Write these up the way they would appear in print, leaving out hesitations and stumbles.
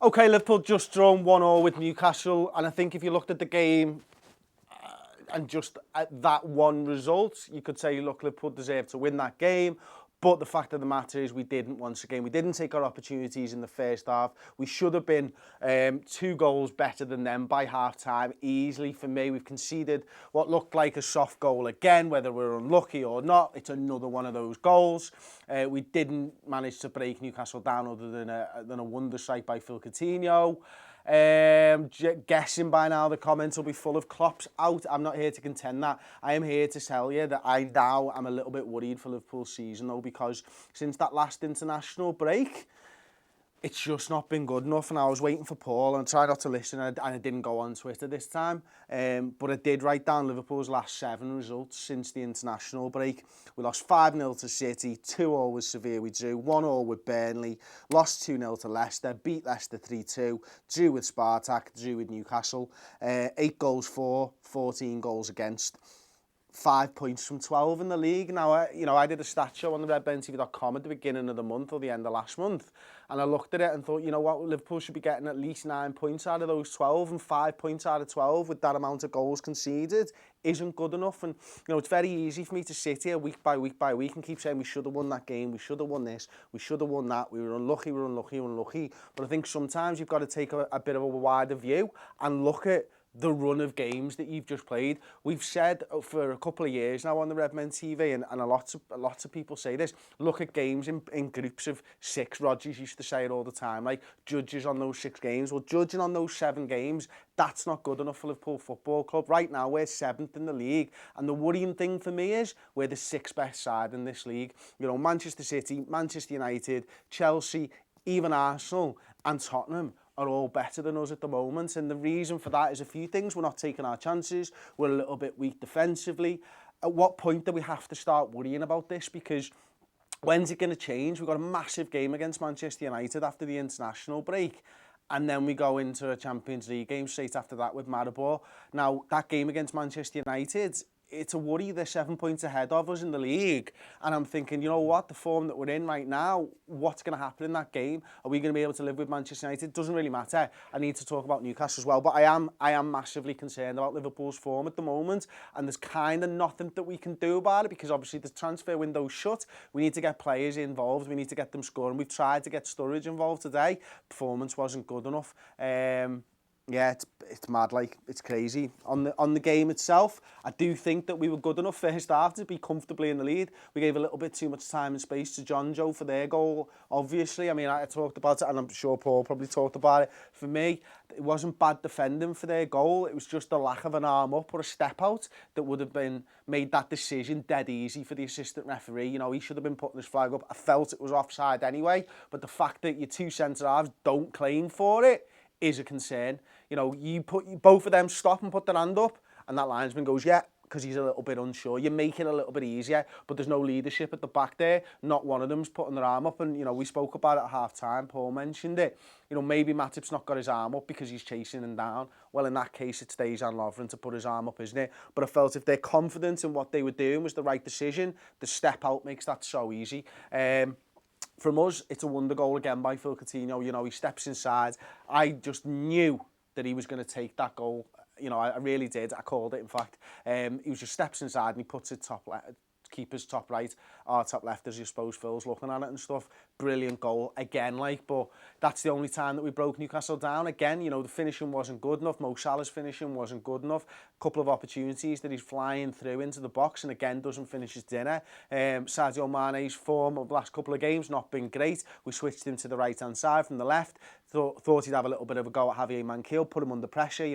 Okay, Liverpool just drawn 1-1 with Newcastle, and I think if you looked at the game and just at that one result, you could say, look, Liverpool deserved to win that game. But the fact of the matter is we didn't once again. We didn't take our opportunities in the first half. We should have been 2 goals better than them by half-time, easily for me. We've conceded what looked like a soft goal again, whether we're unlucky or not. It's another one of those goals. We didn't manage to break Newcastle down other than a wonder strike by Philippe Coutinho. Guessing by now the comments will be full of Klopp's out. I'm not here to contend that. I am here to tell you that I now am a little bit worried for Liverpool's season though, because since that last international break, it's just not been good enough, and I was waiting for Paul and I tried not to listen, and I didn't go on Twitter this time, but I did write down Liverpool's last 7 results since the international break. We lost 5-0 to City, 2-0 with Sevilla we drew, 1-0 with Burnley, lost 2-0 to Leicester, beat Leicester 3-2, drew with Spartak, drew with Newcastle, 8 goals for, 14 goals against. 5 points from 12 in the league. Now, I did a stat show on the redmentv.com at the beginning of the month or the end of last month, and I looked at it and thought, you know what, Liverpool should be getting at least 9 points out of those 12, and 5 points out of 12 with that amount of goals conceded isn't good enough. And, it's very easy for me to sit here week by week by week and keep saying we should have won that game, we should have won this, we should have won that, we were unlucky, unlucky. But I think sometimes you've got to take a bit of a wider view and look at the run of games that you've just played. We've said for a couple of years now on the Redmen TV, and lots of people say this, look at games in groups of 6. Rodgers used to say it all the time, like judges on those 6 games. Well, judging on those 7 games, that's not good enough for Liverpool Football Club. Right now, we're 7th in the league, and the worrying thing for me is we're the 6th best side in this league. Manchester City, Manchester United, Chelsea, even Arsenal and Tottenham are all better than us at the moment, and the reason for that is a few things. We're not taking our chances, we're a little bit weak defensively. At what point do we have to start worrying about this? Because when's it going to change? We've got a massive game against Manchester United after the international break, and then we go into a Champions League game straight after that with Maribor. Now, that game against Manchester United, it's a worry. They're 7 points ahead of us in the league, and I'm thinking, you know what, the form that we're in right now, what's going to happen in that game? Are we going to be able to live with Manchester United? It doesn't really matter. I need to talk about Newcastle as well, but I am massively concerned about Liverpool's form at the moment, and there's kind of nothing that we can do about it, because obviously the transfer window's shut. We need to get players involved, we need to get them scoring. We've tried to get Sturridge involved today, performance wasn't good enough. Yeah, it's mad, like, it's crazy. On the game itself, I do think that we were good enough first half to be comfortably in the lead. We gave a little bit too much time and space to John Joe for their goal, obviously. I mean, I talked about it, and I'm sure Paul probably talked about it. For me, it wasn't bad defending for their goal. It was just the lack of an arm up or a step out that would have made that decision dead easy for the assistant referee. He should have been putting his flag up. I felt it was offside anyway, but the fact that your 2 centre-halves don't claim for it is a concern. You put both of them stop and put their hand up, and that linesman goes, yeah, because he's a little bit unsure. You make it a little bit easier, but there's no leadership at the back there. Not one of them's putting their arm up, and we spoke about it at half-time. Paul mentioned it. Maybe Matip's not got his arm up because he's chasing him down. Well, in that case, it's Dejan Lovren to put his arm up, isn't it? But I felt if they're confident in what they were doing was the right decision, the step out makes that so easy. From us, it's a wonder goal again by Philippe Coutinho. He steps inside. I just knew that he was going to take that goal. I really did. I called it, in fact. He just steps inside and he puts it top left. Keeper's top right, or top left, as you suppose Phil's looking at it and stuff. Brilliant goal again, but that's the only time that we broke Newcastle down. Again, the finishing wasn't good enough. Mo Salah's finishing wasn't good enough. A couple of opportunities that he's flying through into the box and again doesn't finish his dinner. Sadio Mane's form of the last couple of games not been great. We switched him to the right hand side from the left. Thought he'd have a little bit of a go at Javier Manquillo, put him under pressure.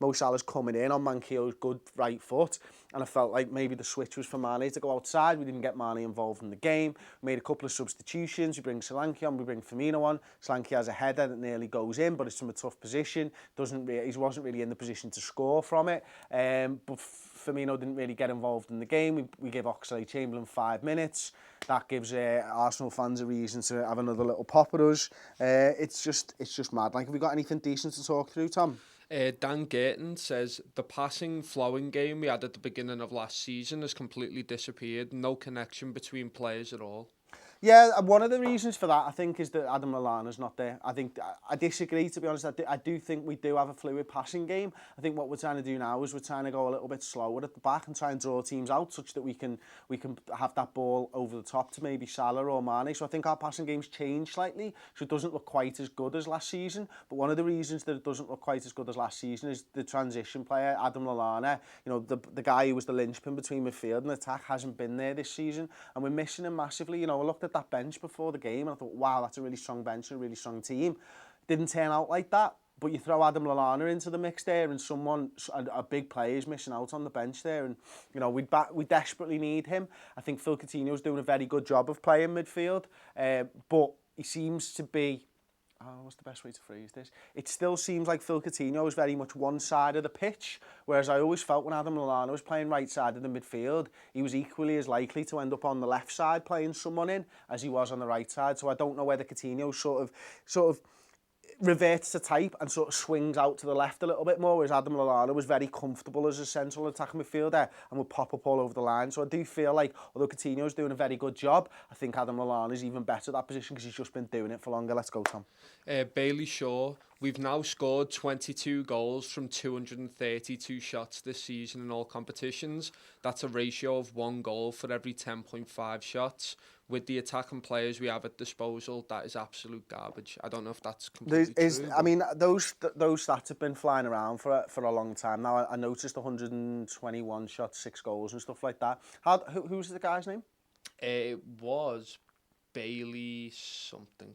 Mo Salah's coming in on Manquillo's good right foot, and I felt like maybe the switch was for Mane to go outside. We didn't get Mane involved in the game. We made a couple of substitutions. We bring Solanke on, we bring Firmino on. Solanke has a header that nearly goes in, but it's from a tough position. He wasn't really in the position to score from it. But Firmino didn't really get involved in the game. We gave Oxlade-Chamberlain 5 minutes. That gives Arsenal fans a reason to have another little pop at us. It's just mad. Like, have we got anything decent to talk through, Tom? Dan Gayton says, the passing, flowing game we had at the beginning of last season has completely disappeared. No connection between players at all. Yeah, and one of the reasons for that, I think, is that Adam Lallana's not there. I disagree, to be honest. I do think we do have a fluid passing game. I think what we're trying to do now is we're trying to go a little bit slower at the back and try and draw teams out such that we can have that ball over the top to maybe Salah or Mane. So I think our passing game's changed slightly, so it doesn't look quite as good as last season. But one of the reasons that it doesn't look quite as good as last season is the transition player, Adam Lallana. You know, the guy who was the linchpin between midfield and attack hasn't been there this season, and we're missing him massively. You know, I looked at that bench before the game and I thought, wow, that's a really strong bench and a really strong team. Didn't turn out like that, but you throw Adam Lallana into the mix there and a big player is missing out on the bench there, and you know, we desperately need him. I think Phil Coutinho's doing a very good job of playing midfield, but he seems to be, what's the best way to phrase this? It still seems like Phil Coutinho is very much one side of the pitch, whereas I always felt when Adam Lallana was playing right side of the midfield, he was equally as likely to end up on the left side playing someone in as he was on the right side. So I don't know whether Coutinho sort of reverts to type and sort of swings out to the left a little bit more, whereas Adam Lallana was very comfortable as a central attacking midfielder and would pop up all over the line. So I do feel like, although Coutinho's doing a very good job, I think Adam Lallana is even better at that position because he's just been doing it for longer. Let's go, Tom. Bailey Shaw, we've now scored 22 goals from 232 shots this season in all competitions. That's a ratio of 1 goal for every 10.5 shots. With the attacking players we have at disposal, that is absolute garbage. I don't know if that's completely true. I mean, those stats have been flying around for a long time now. I noticed 121 shots, 6 goals and stuff like that. Who's the guy's name? It was Bailey something.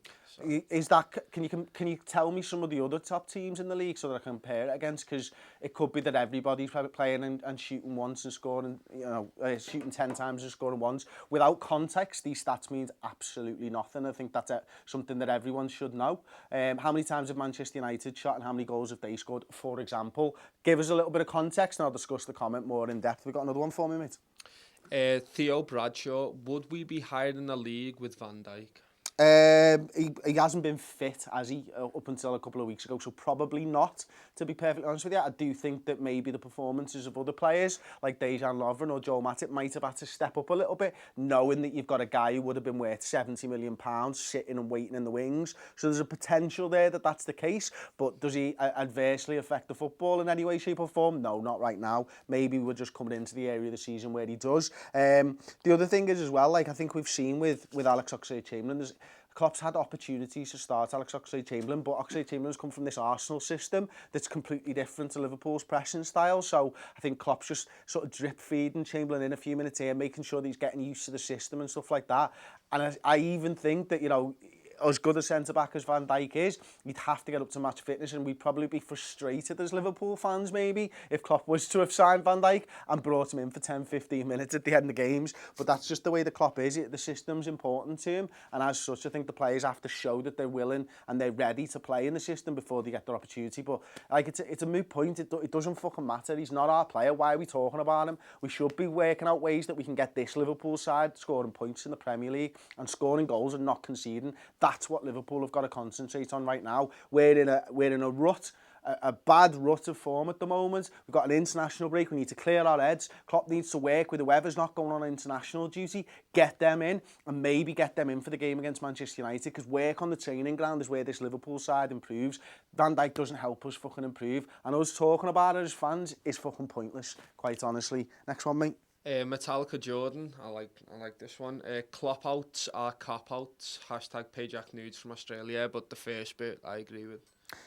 Is that, can you tell me some of the other top teams in the league so that I can compare it against? Because it could be that everybody's playing and shooting once and scoring, you know, shooting 10 times and scoring once. Without context, these stats means absolutely nothing. I think that's something that everyone should know. How many times have Manchester United shot and how many goals have they scored, for example? Give us a little bit of context and I'll discuss the comment more in depth. We've got another one for me, mate. Theo Bradshaw, would we be higher in the league with Van Dijk? He hasn't been fit, has he, up until a couple of weeks ago, so probably not, to be perfectly honest with you. I do think that maybe the performances of other players, like Dejan Lovren or Joe Matip, might have had to step up a little bit, knowing that you've got a guy who would have been worth £70 million sitting and waiting in the wings. So there's a potential there that that's the case, but does he adversely affect the football in any way, shape or form? No, not right now. Maybe we're just coming into the area of the season where he does. The other thing is as well, like I think we've seen with Alex Oxlade-Chamberlain, Klopp's had opportunities to start Alex Oxlade-Chamberlain, but Oxlade-Chamberlain's come from this Arsenal system that's completely different to Liverpool's pressing style. So I think Klopp's just sort of drip feeding Chamberlain in a few minutes here, making sure that he's getting used to the system and stuff like that. And I even think that, you know, as good a centre-back as Van Dijk is, he'd have to get up to match fitness, and we'd probably be frustrated as Liverpool fans maybe if Klopp was to have signed Van Dijk and brought him in for 10-15 minutes at the end of games. But that's just the way the Klopp is. The system's important to him, and as such I think the players have to show that they're willing and they're ready to play in the system before they get their opportunity. But like it's a moot point. It doesn't fucking matter. He's not our player. Why are we talking about him? We should be working out ways that we can get this Liverpool side scoring points in the Premier League and scoring goals and not conceding. That's what Liverpool have got to concentrate on right now. We're in a rut, a bad rut of form at the moment. We've got an international break. We need to clear our heads. Klopp needs to work with whoever's not going on international duty, get them in, and maybe get them in for the game against Manchester United, because work on the training ground is where this Liverpool side improves. Van Dijk doesn't help us fucking improve, and us talking about it as fans is fucking pointless, quite honestly. Next one, mate. Metallica Jordan, I like this one. Klopp outs are cop outs. # Payjack Nudes from Australia. But the first bit I agree with.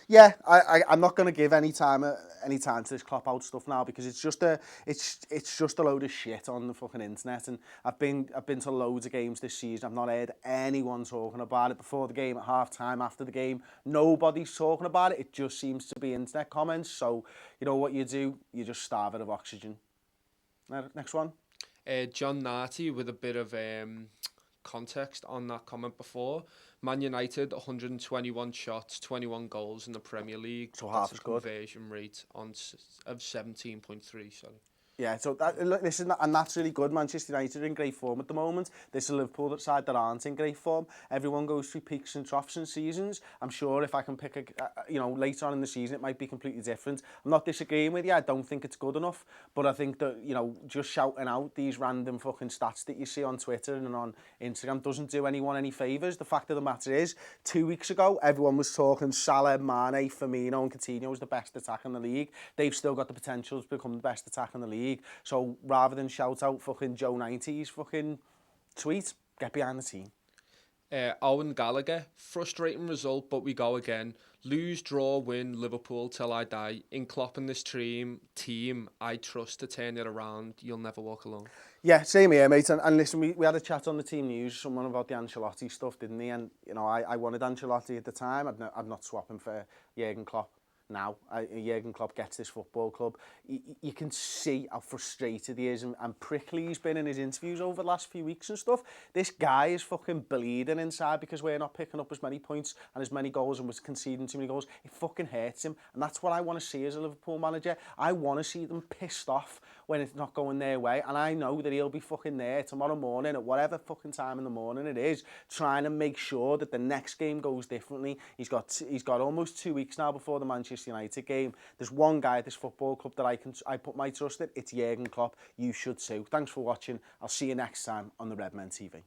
Yeah, I'm not going to give any time to this Klopp out stuff now, because it's just a load of shit on the fucking internet. And I've been to loads of games this season. I've not heard anyone talking about it before the game, at half time, after the game. Nobody's talking about it. It just seems to be internet comments. So you know what you do? You just starve it of oxygen. Next one. John Narty with a bit of context on that comment before. Man United, 121 shots, 21 goals in the Premier League. So half as good. Conversion rate of 17.3, sorry. Yeah, so this is and that's really good. Manchester United are in great form at the moment. This is a Liverpool side that aren't in great form. Everyone goes through peaks and troughs in seasons. I'm sure if I can pick later on in the season, it might be completely different. I'm not disagreeing with you. I don't think it's good enough, but I think that just shouting out these random fucking stats that you see on Twitter and on Instagram doesn't do anyone any favours. The fact of the matter is, 2 weeks ago, everyone was talking Salah, Mane, Firmino, and Coutinho was the best attack in the league. They've still got the potential to become the best attack in the league. So rather than shout out fucking Joe 90's fucking tweet, get behind the team. Owen Gallagher, frustrating result, but we go again. Lose, draw, win, Liverpool till I die. In Klopp and this team, I trust to turn it around. You'll never walk alone. Yeah, same here, mate. And listen, we had a chat on the team news, someone about the Ancelotti stuff, didn't he? And, I wanted Ancelotti at the time. I'd not swap him for Jurgen Klopp. Now, Jurgen Klopp gets this football club. You can see how frustrated he is and prickly he's been in his interviews over the last few weeks and stuff. This guy is fucking bleeding inside because we're not picking up as many points and as many goals and we're conceding too many goals. It fucking hurts him. And that's what I want to see as a Liverpool manager. I want to see them pissed off when it's not going their way. And I know that he'll be fucking there tomorrow morning at whatever fucking time in the morning it is, trying to make sure that the next game goes differently. He's got almost 2 weeks now before the Manchester United game. There's one guy at this football club that I put my trust in. It's Jurgen Klopp. You should too. Thanks for watching. I'll see you next time on the Redmen TV.